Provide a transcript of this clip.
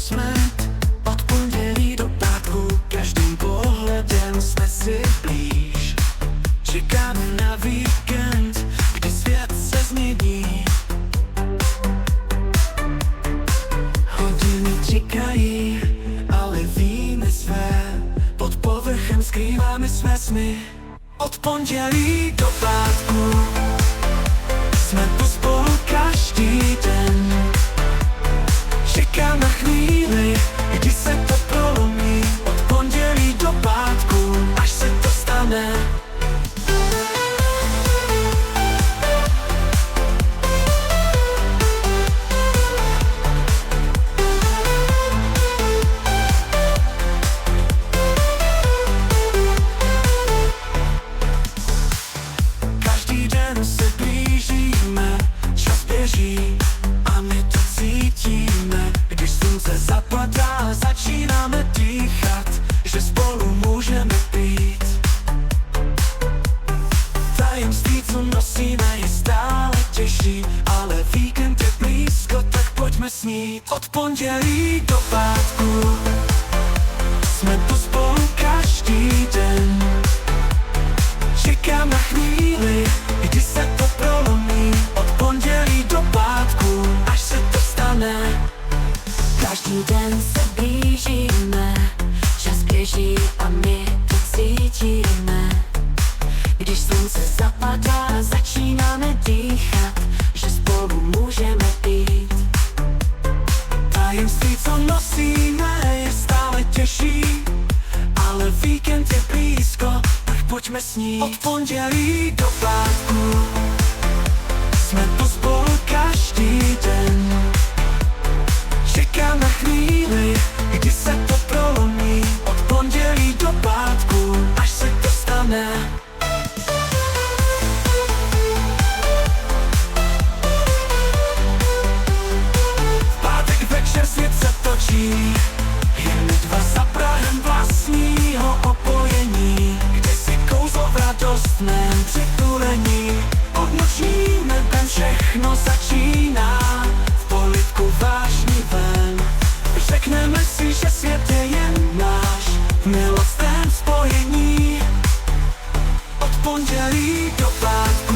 smet. Od pondělí do pátku každým pohledem jsme si blíž. Čekáme na víkend, kdy svět se změní. Hodiny říkají, ale víme své. Pod povrchem skrýváme své sny. Od pondělí do pátku jsme tu spolu každý den. Čekám na chvíli, kdy se to prolomí. Od pondělí do pátku, až se to stane. Každý den se blížíme, čas běží a my to cítíme. Když slunce zapadá, začínáme dýchat, že spolu můžeme být. Tajemství, co nosíme, je stále těžší, ale víkend je blízko, tak pojďme snít. Od pondělí do pátku jsme tu spolu každý den. Čekám na chvíli, kdy se to prolomí. Od pondělí do pátku, až se to stane. Každý den se blížíme, čas běží a my to cítíme. Když slunce zapadá, začínáme dýchat, že spolu můžeme být. Tajemství, co nosíme, je stále těžší, ale víkend je blízko, tak pojďme snít. Od pondělí do pátku jsme tu spolu každý den. Čekám na chvíli, kdy se to prolomí. Od pondělí do pátku, až se to stane. V pátek večer svět se točí, jen my dva za prahem vlastního opojení. Kde si kouzlo v radostném přitulení. Od nočním nebem všechno začíná, v polibku vášnivém. Řekneme si, že svět je jen náš, v milostném spojení. Od pondělí do pátku